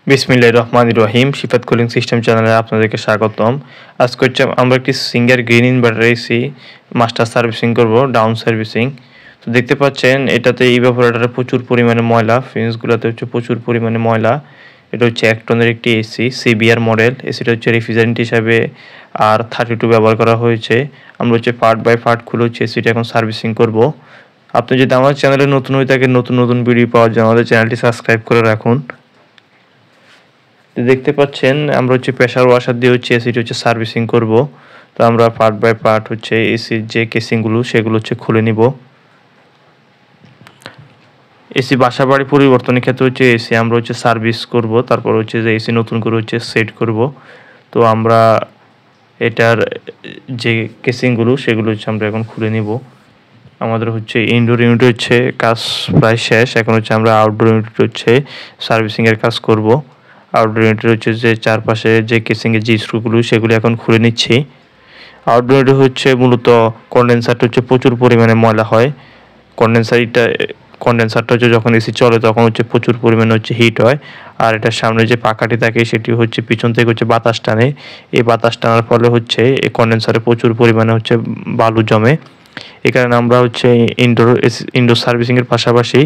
বিসমিল্লাহির রহমানির রহিম। সিফাত cooling system চ্যানেলে আপনাদেরকে স্বাগতম। আজকে হচ্ছে আমরা একটি singer green inverter AC master servicing করব, ডাউন সার্ভিসিং। তো দেখতে পাচ্ছেন এটাতে ইভাপোরেটরে প্রচুর পরিমাণে ময়লা, ফিউজগুলোতে হচ্ছে প্রচুর পরিমাণে ময়লা। এটা হচ্ছে 1 টনের একটি এসি, সিবিআর মডেল। এসিটা হচ্ছে রেফ্রিজারেন্ট হিসাবে R32 ব্যবহার করা হয়েছে। আমরা হচ্ছে পার্ট বাই পার্ট খুলে হচ্ছে এসিটা এখন সার্ভিসিং করব। আপনি যদি আমার চ্যানেলে নতুন হয়ে থাকেন, নতুন ভিডিও পাওয়ার জন্য আমাদের চ্যানেলটি সাবস্ক্রাইব করে রাখুন। দেখতে পাচ্ছেন আমরা হচ্ছে প্রেসার ওয়াশার দিয়ে হচ্ছে এসিটি হচ্ছে সার্ভিসিং করব। তো আমরা পার্ট বাই পার্ট হচ্ছে এসির যে কেসিংগুলো সেগুলো হচ্ছে খুলে নিব। এসি বাসা বাড়ি পরিবর্তনের ক্ষেত্রে হচ্ছে এসি আমরা হচ্ছে সার্ভিস করব, তারপর হচ্ছে যে এসি নতুন করে হচ্ছে সেট করব। তো আমরা এটার যে কেসিংগুলো সেগুলো হচ্ছে আমরা এখন খুলে নিব। আমাদের হচ্ছে ইনডোর ইউনিট হচ্ছে কাজ প্রায় শেষ। এখন হচ্ছে আমরা আউটডোর ইউনিট হচ্ছে সার্ভিসিংয়ের কাজ করব। আউটডোর ইউনিটের হচ্ছে যে চারপাশে যে কেসিংয়ের যে স্ক্রুগুলো সেগুলো এখন খুলে নিচ্ছি। আউটডোর ইউনিটে হচ্ছে মূলত কন্ডেন্সারটা হচ্ছে প্রচুর পরিমাণে ময়লা হয়। কন্ডেন্সারটা হচ্ছে যখন এসি চলে তখন হচ্ছে প্রচুর পরিমাণে হচ্ছে হিট হয়। আর এটার সামনে যে পাখাটি থাকে সেটি হচ্ছে পিছন থেকে হচ্ছে বাতাস টানে। এই বাতাস টানার ফলে হচ্ছে এই কন্ডেন্সারে প্রচুর পরিমাণে হচ্ছে বালু জমে। এই কারণে আমরা হচ্ছে ইনডোর সার্ভিসিংয়ের পাশাপাশি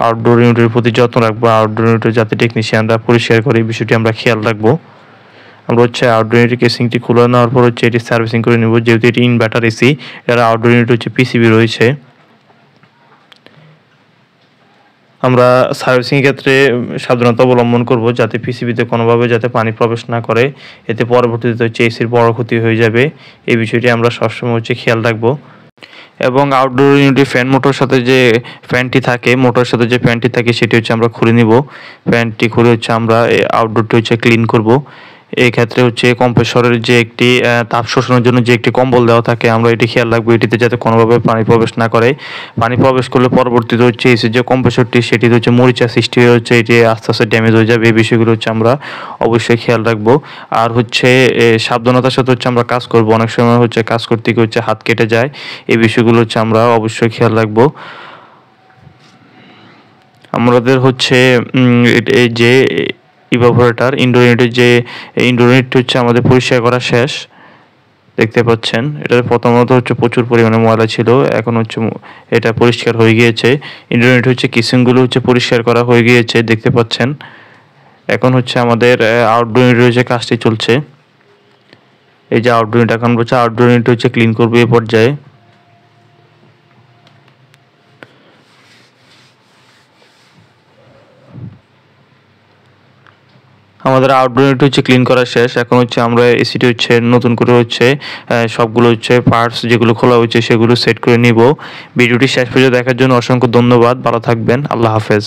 আউটডোর ইউনিটের প্রতি যত্ন রাখবো। আউটডোর ইউনিটের যাতে টেকনিশিয়ানরা পরিষ্কার করে এই বিষয়টি আমরা খেয়াল রাখবো। আমরা হচ্ছে আউটডোর ইউনিটের কেসিংটি খুলে নেওয়ার পর হচ্ছে এটি সার্ভিসিং করে নেব। যেহেতু এটি ইনভার্টার এসি, এর আউটডোর ইউনিট হচ্ছে পিসিবি রয়েছে। আমরা সার্ভিসিংয়ের ক্ষেত্রে সাবধানতা অবলম্বন করব যাতে পিসিবিতে কোনোভাবে যাতে পানি প্রবেশ না করে, এতে পরবর্তীতে হচ্ছে এসির বড় ক্ষতি হয়ে যাবে। এই বিষয়টি আমরা সবসময় হচ্ছে খেয়াল রাখবো। এবং আউটডোর ইউনিটে ফ্যান মোটর সাথে যে ফ্যানটি থাকে, মোটরের সাথে যে ফ্যানটি থাকে সেটি হচ্ছে আমরা খুলে নিব। ফ্যানটি খুলে হচ্ছে আমরা আউটডোরটি হচ্ছে ক্লিন করব। এই ক্ষেত্রে হচ্ছে কম্প্রেসরের যে একটি তাপ শোষণের জন্য যে একটি কম্বল দেওয়া থাকে, আমরা এটি খেয়াল রাখবো এটিতে যাতে কোনোভাবে পানি প্রবেশ না করে। পানি প্রবেশ করলে পরবর্তীতে হচ্ছে এসির যে কম্প্রেসরটি সেটিতে হচ্ছে মরিচা সৃষ্টি হয়ে হচ্ছে এটি আস্তে আস্তে ড্যামেজ হয়ে যাবে। এই বিষয়গুলো হচ্ছে আমরা অবশ্যই খেয়াল রাখবো। আর হচ্ছে সাবধানতার সাথে হচ্ছে আমরা কাজ করব। অনেক সময় হচ্ছে কাজ করতে গিয়ে হচ্ছে হাত কেটে যায়। এই বিষয়গুলো হচ্ছে আমরা অবশ্যই খেয়াল রাখবো। আমাদের হচ্ছে এই যে ইভাপোরেটর ইনডোর ইউনিটের যে ইনডোর ইউনিটটি হচ্ছে আমাদের পরিষ্কার করা শেষ। দেখতে পাচ্ছেন এটার প্রথমত হচ্ছে প্রচুর পরিমাণে ময়লা ছিল, এখন হচ্ছে এটা পরিষ্কার হয়ে গিয়েছে। ইনডোর ইউনিট হচ্ছে কিচেনগুলো হচ্ছে পরিষ্কার করা হয়ে গিয়েছে, দেখতে পাচ্ছেন। এখন হচ্ছে আমাদের আউটডোর ইউনিটের হচ্ছে কাজটি চলছে। এই যে আউটডোর ইউনিট, এখন হচ্ছে আউটডোর ইউনিট হচ্ছে ক্লিন করবে এই পর্যায়ে। আমাদের আউটডোর ইউনিট হচ্ছে ক্লিন করা শেষ। এখন হচ্ছে আমরা এসিটি হচ্ছে নতুন করে হচ্ছে সবগুলো হচ্ছে পার্টস যেগুলো খোলা হচ্ছে সেগুলো সেট করে নিব। ভিডিওটি শেষ পর্যন্ত দেখার জন্য অসংখ্য ধন্যবাদ। ভালো থাকবেন। আল্লাহ হাফেজ।